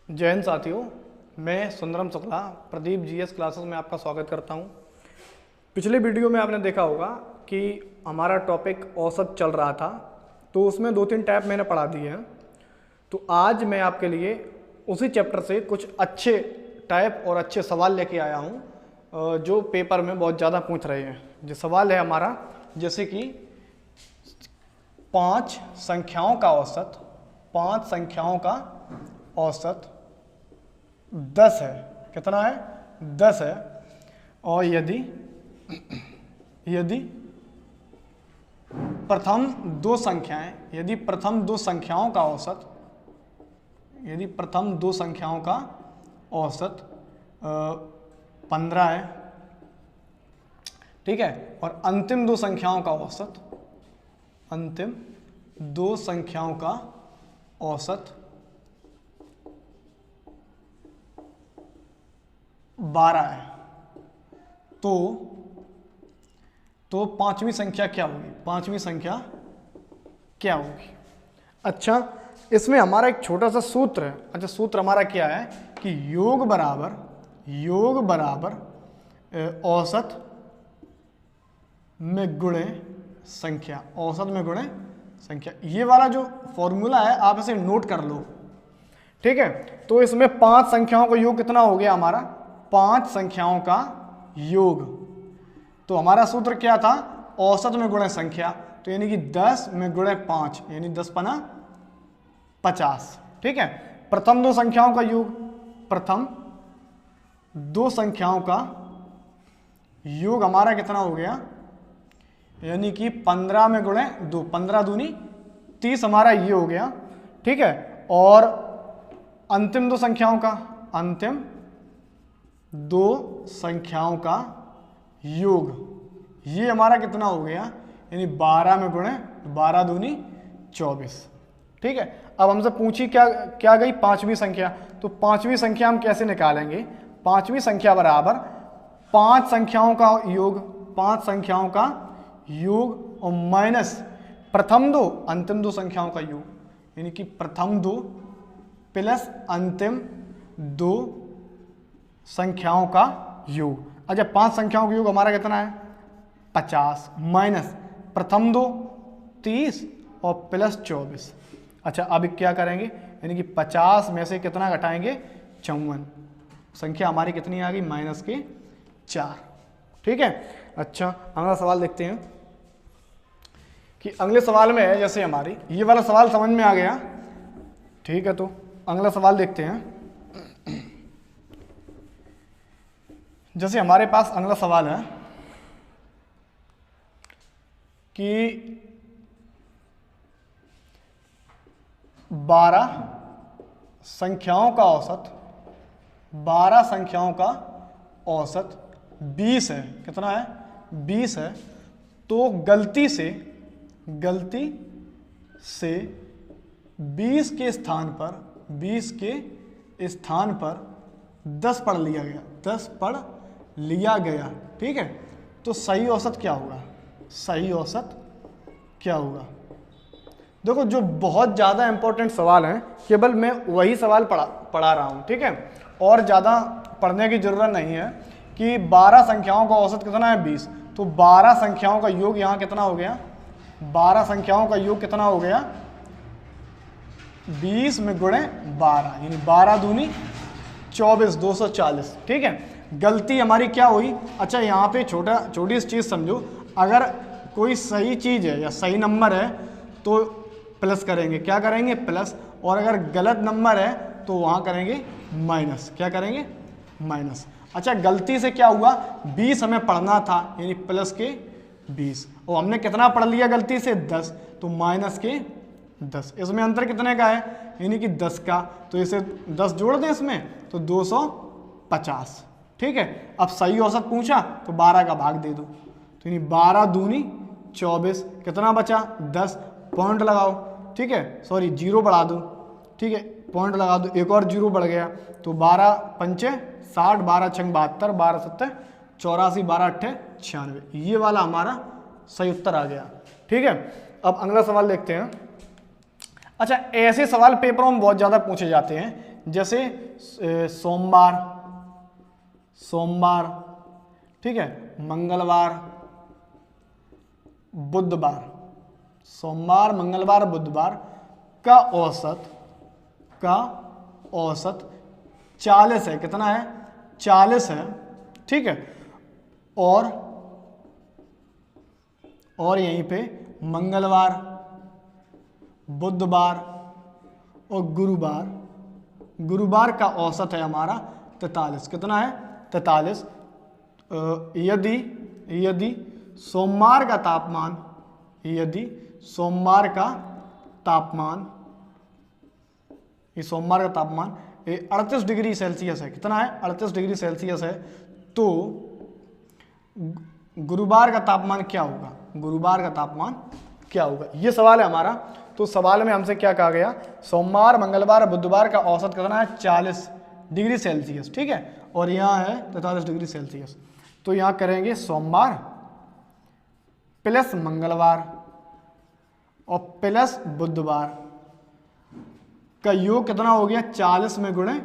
जय हिंद साथियों, मैं सुंदरम शुक्ला प्रदीप जीएस क्लासेस में आपका स्वागत करता हूं। पिछले वीडियो में आपने देखा होगा कि हमारा टॉपिक औसत चल रहा था, तो उसमें 2-3 टाइप मैंने पढ़ा दिए हैं। तो आज मैं आपके लिए उसी चैप्टर से कुछ अच्छे टाइप और अच्छे सवाल लेके आया हूं जो पेपर में बहुत ज़्यादा पूछ रहे हैं। जो सवाल है हमारा, जैसे कि 5 संख्याओं का औसत, 5 संख्याओं का औसत 10 है। कितना है? 10 है। और यदि प्रथम दो संख्याएं, यदि प्रथम दो संख्याओं का औसत, यदि प्रथम दो संख्याओं का औसत 15 है, ठीक है, और अंतिम दो संख्याओं का औसत, अंतिम दो संख्याओं का औसत 12 है, तो पांचवी संख्या क्या होगी? पांचवी संख्या क्या होगी? अच्छा, इसमें हमारा एक छोटा सा सूत्र है। अच्छा, सूत्र हमारा क्या है कि योग बराबर औसत में गुणे संख्या, औसत में गुणे संख्या। ये वाला जो फॉर्मूला है आप इसे नोट कर लो, ठीक है। तो इसमें 5 संख्याओं का योग कितना हो गया हमारा? 5 संख्याओं का योग। तो हमारा सूत्र क्या था? औसत में गुणे संख्या, तो यानी कि 10 में गुणे 5, यानी 10 पना 50, ठीक है। प्रथम दो संख्याओं का योग, प्रथम दो संख्याओं का योग हमारा कितना हो गया? यानी कि 15 में गुणे 2, 15 दूनी 30 हमारा ये हो गया, ठीक है। और अंतिम दो संख्याओं का, अंतिम दो संख्याओं का योग, ये हमारा कितना हो गया? यानी 12 में गुणे 12 दूनी 24, ठीक है। अब हमसे पूछी क्या गई? पांचवी संख्या। तो पांचवी संख्या हम कैसे निकालेंगे? पांचवी संख्या बराबर 5 संख्याओं का योग, 5 संख्याओं का योग और माइनस प्रथम दो अंतिम दो संख्याओं का योग, यानी कि प्रथम दो प्लस अंतिम दो संख्याओं का योग। अच्छा, 5 संख्याओं का योग हमारा कितना है? 50 माइनस प्रथम दो 30 और प्लस 24। अच्छा, अब क्या करेंगे? यानी कि 50 में से कितना घटाएंगे? 54। संख्या हमारी कितनी आ गई? माइनस के 4, ठीक है। अच्छा, अगला सवाल देखते हैं कि अगले सवाल में है, जैसे हमारी ये वाला सवाल समझ में आ गया, ठीक है। तो अगला सवाल देखते हैं। जैसे हमारे पास अगला सवाल है कि 12 संख्याओं का औसत, 12 संख्याओं का औसत 20 है। कितना है? 20 है। तो गलती से 20 के स्थान पर, 20 के स्थान पर 10 पढ़ लिया गया, 10 पढ़ लिया गया, ठीक है। तो सही औसत क्या होगा? सही औसत क्या होगा? देखो, जो बहुत ज़्यादा इंपॉर्टेंट सवाल हैं, केवल मैं वही सवाल पढ़ा रहा हूँ, ठीक है। और ज़्यादा पढ़ने की ज़रूरत नहीं है कि 12 संख्याओं का औसत कितना है? 20। तो 12 संख्याओं का योग यहाँ कितना हो गया? 12 संख्याओं का योग कितना हो गया? 20 में गुणे 12, यानी 12 दूनी 24, 240, ठीक है। गलती हमारी क्या हुई? अच्छा, यहाँ पे छोटी सी चीज़ समझो। अगर कोई सही चीज़ है या सही नंबर है तो प्लस करेंगे, क्या करेंगे? प्लस। और अगर गलत नंबर है तो वहाँ करेंगे माइनस। क्या करेंगे? माइनस। अच्छा, गलती से क्या हुआ? 20 हमें पढ़ना था, यानी प्लस के 20, और हमने कितना पढ़ लिया गलती से? 10, तो माइनस के 10। इसमें अंतर कितने का है? यानी कि 10 का। तो इसे 10 जोड़ दें इसमें, तो 250, ठीक है। अब सही औसत पूछा तो 12 का भाग दे दो, तो यानी 12 दूनी 24, कितना बचा? 10। पॉइंट लगाओ, ठीक है, सॉरी 0 बढ़ा दो, ठीक है, पॉइंट लगा दो, एक और 0 बढ़ गया, तो 12 पंचे 60, 12 छंग 72, 12 सत्ते 84, 12 अट्ठे 96। ये वाला हमारा सही उत्तर आ गया, ठीक है। अब अगला सवाल देखते हैं। अच्छा, ऐसे सवाल पेपरों में बहुत ज़्यादा पूछे जाते हैं, जैसे सोमवार, सोमवार, ठीक है, मंगलवार, बुधवार, सोमवार, मंगलवार, बुधवार का औसत 40 है। कितना है? 40 है, ठीक है। और यहीं पे मंगलवार, बुधवार और गुरुवार का औसत है हमारा 43। कितना है? 43। यदि सोमवार का तापमान, ये सोमवार का तापमान 38 डिग्री सेल्सियस है। कितना है? 38 डिग्री सेल्सियस है। तो गुरुवार का तापमान क्या होगा? ये सवाल है हमारा। तो सवाल में हमसे क्या कहा गया? सोमवार, मंगलवार, बुधवार का औसत कितना है? 40 डिग्री सेल्सियस, ठीक है। और यहाँ है 43 डिग्री सेल्सियस। तो यहाँ करेंगे सोमवार प्लस मंगलवार और प्लस बुधवार का योग कितना हो गया? 40 में गुणे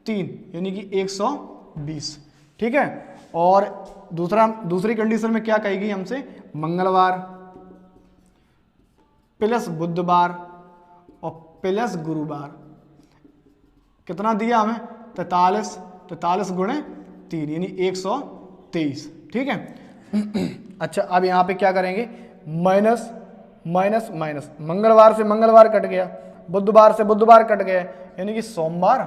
3 यानी कि 120, ठीक है। और दूसरी कंडीशन में क्या कहेगी हमसे? मंगलवार प्लस बुधवार और प्लस गुरुवार कितना दिया हमें? 43 गुणे 3 यानी 123, ठीक है। अच्छा, अब यहाँ पे क्या करेंगे? माइनस, मंगलवार से मंगलवार कट गया, बुधवार से बुधवार कट गया, यानी कि सोमवार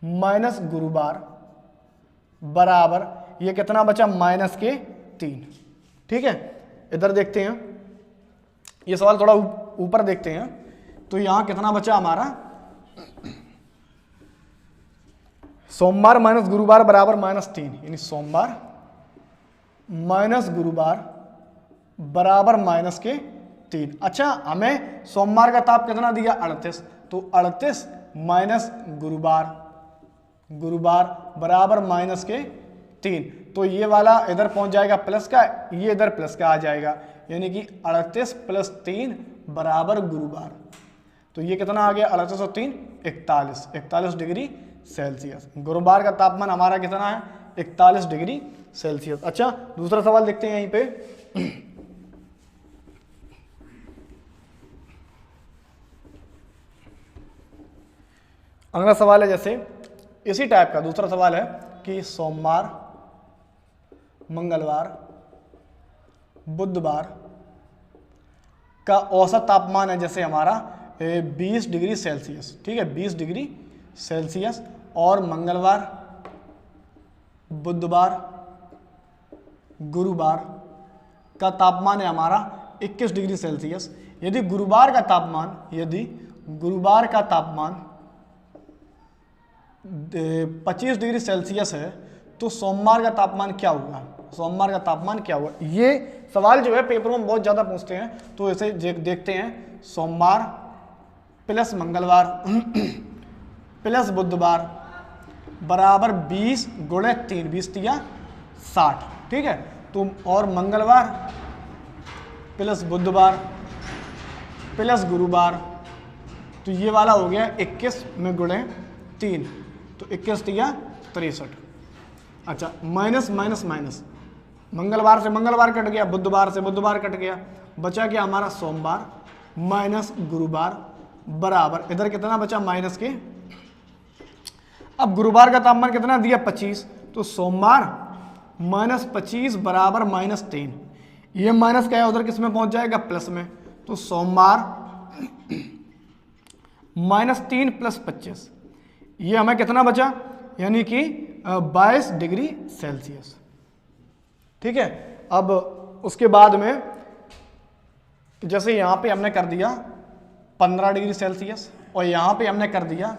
माइनस गुरुवार बराबर ये कितना बचा? -3, ठीक है। इधर देखते हैं, ये सवाल थोड़ा ऊपर देखते हैं। तो यहां कितना बचा हमारा? सोमवार माइनस गुरुवार बराबर -3, यानी सोमवार माइनस गुरुवार बराबर -3। अच्छा, हमें सोमवार का ताप कितना दिया? 38। तो 38 माइनस गुरुवार बराबर -3। तो ये वाला इधर पहुंच जाएगा प्लस का, ये इधर प्लस का आ जाएगा, यानी कि 38 + 3 बराबर गुरुवार। तो ये कितना आ गया? 38 और 3 41 डिग्री सेल्सियस। गुरुवार का तापमान हमारा कितना है? 41 डिग्री सेल्सियस। अच्छा, दूसरा सवाल देखते हैं यहीं पे। अगला सवाल है जैसे इसी टाइप का दूसरा सवाल है कि सोमवार, मंगलवार, बुधवार का औसत तापमान है जैसे हमारा 20 डिग्री सेल्सियस, ठीक है, 20 डिग्री सेल्सियस। और मंगलवार, बुधवार, गुरुवार का तापमान है हमारा 21 डिग्री सेल्सियस। यदि गुरुवार का तापमान 25 डिग्री सेल्सियस है तो सोमवार का तापमान क्या होगा? ये सवाल जो है पेपरों में बहुत ज़्यादा पूछते हैं, तो इसे देखते हैं। सोमवार प्लस मंगलवार प्लस बुधवार बराबर 20 गुणे 3, 20 × 60, ठीक है। तो और मंगलवार प्लस बुधवार प्लस गुरुवार, तो ये वाला हो गया 21 में गुणे 3, तो 21 × 63। अच्छा, माइनस, मंगलवार से मंगलवार कट गया, बुधवार से बुधवार कट गया, बचा क्या हमारा? सोमवार माइनस गुरुवार बराबर इधर कितना बचा? माइनस के। अब गुरुवार का तापमान कितना दिया? 25, तो सोमवार -25 बराबर -3। ये माइनस क्या है? उधर किस में पहुंच जाएगा? प्लस में। तो सोमवार -3 + 25, ये हमें कितना बचा? यानी कि 22 डिग्री सेल्सियस, ठीक है। अब उसके बाद में जैसे यहाँ पे हमने कर दिया 15 डिग्री सेल्सियस और यहाँ पे हमने कर दिया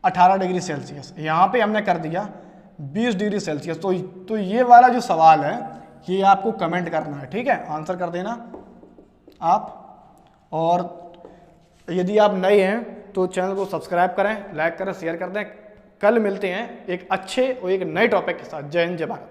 18 डिग्री सेल्सियस, यहाँ पे हमने कर दिया 20 डिग्री सेल्सियस। तो ये वाला जो सवाल है ये आपको कमेंट करना है, ठीक है, आंसर कर देना आप। और यदि आप नए हैं तो चैनल को सब्सक्राइब करें, लाइक करें, शेयर कर दें। कल मिलते हैं एक अच्छे और एक नए टॉपिक के साथ। जय हिंद, जय भारत।